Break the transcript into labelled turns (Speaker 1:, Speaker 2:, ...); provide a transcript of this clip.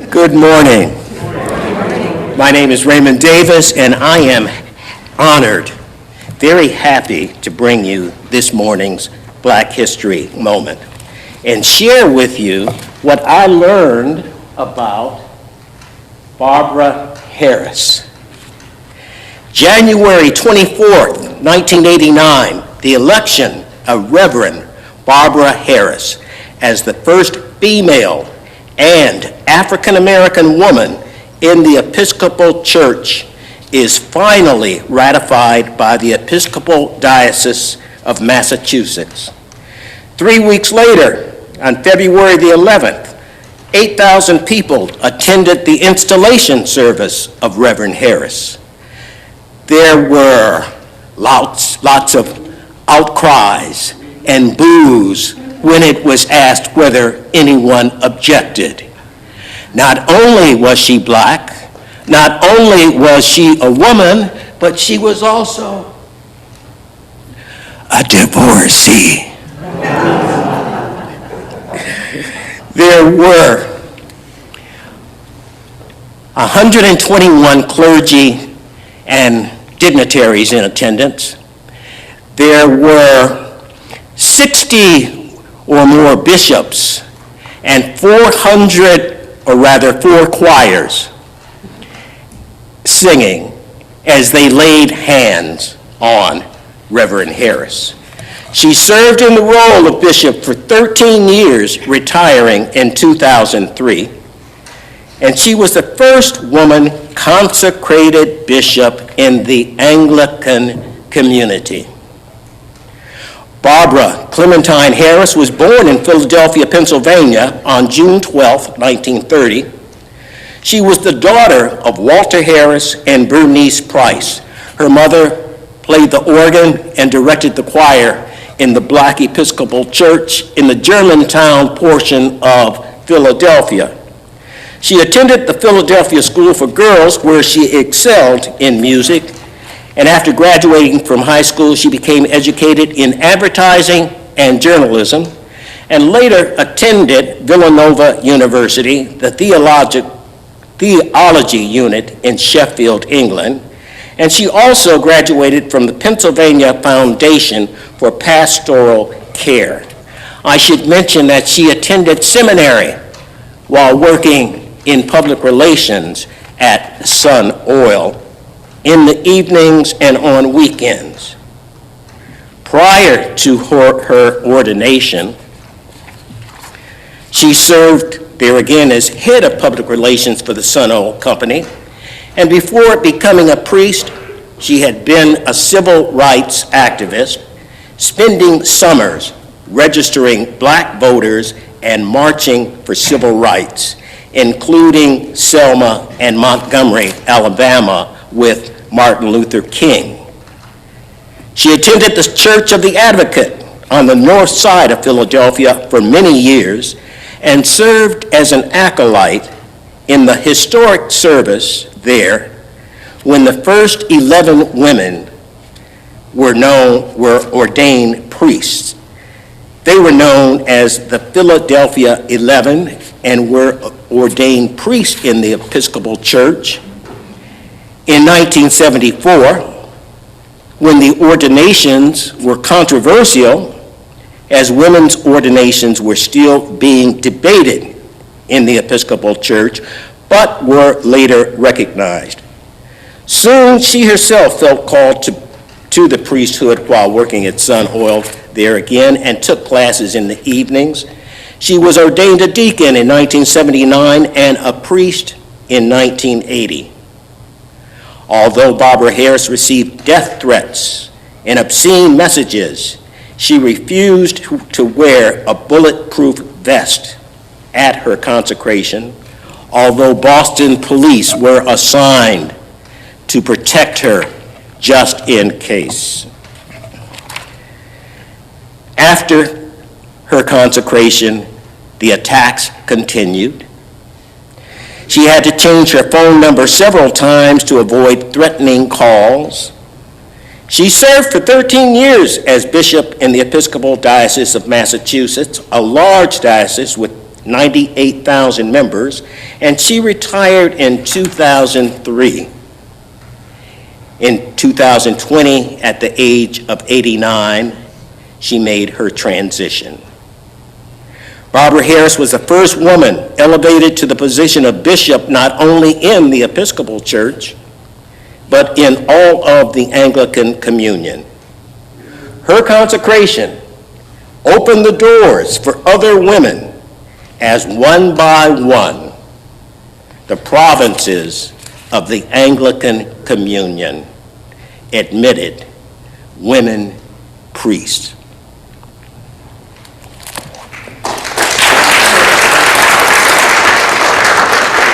Speaker 1: Good morning. My name is Raymond Davis, and I am honored, very happy to bring you this morning's Black History Moment and share with you what I learned about Barbara Harris. January 24th, 1989, the election of Reverend Barbara Harris as the first female and African-American woman in the Episcopal Church is finally ratified by the Episcopal Diocese of Massachusetts. 3 weeks later, on February the 11th, 8,000 people attended the installation service of Reverend Harris. There were lots of outcries and boos when it was asked whether anyone objected. Not only was she black, not only was she a woman, but she was also a divorcee. There were 121 clergy and dignitaries in attendance. There were 60 or more bishops and 4 choirs singing as they laid hands on Reverend Harris. She served in the role of bishop for 13 years, retiring in 2003, and she was the first woman consecrated bishop in the Anglican community. Barbara Clementine Harris was born in Philadelphia, Pennsylvania on June 12, 1930. She was the daughter of Walter Harris and Bernice Price. Her mother played the organ and directed the choir in the Black Episcopal Church in the Germantown portion of Philadelphia. She attended the Philadelphia School for Girls, where she excelled in music. And after graduating from high school, she became educated in advertising and journalism, and later attended Villanova University, the theology unit in Sheffield, England. And she also graduated from the Pennsylvania Foundation for Pastoral Care. I should mention that she attended seminary while working in public relations at Sun Oil in the evenings and on weekends. Prior to her ordination, she served there again as head of public relations for the Sun Oil Company, and before becoming a priest, she had been a civil rights activist, spending summers registering black voters and marching for civil rights, including Selma and Montgomery, Alabama, with Martin Luther King. She attended the Church of the Advocate on the north side of Philadelphia for many years and served as an acolyte in the historic service there when the first 11 women were ordained priests. They were known as the Philadelphia 11 and were ordained priests in the Episcopal Church. In 1974, when the ordinations were controversial, as women's ordinations were still being debated in the Episcopal Church, but were later recognized. Soon, she herself felt called to the priesthood while working at Sun Oil there again and took classes in the evenings. She was ordained a deacon in 1979 and a priest in 1980. Although Barbara Harris received death threats and obscene messages, she refused to wear a bulletproof vest at her consecration, although Boston police were assigned to protect her just in case. After her consecration, the attacks continued. She had to change her phone number several times to avoid threatening calls. She served for 13 years as bishop in the Episcopal Diocese of Massachusetts, a large diocese with 98,000 members, and she retired in 2003. In 2020, at the age of 89, she made her transition. Barbara Harris was the first woman elevated to the position of bishop not only in the Episcopal Church, but in all of the Anglican Communion. Her consecration opened the doors for other women as one by one the provinces of the Anglican Communion admitted women priests.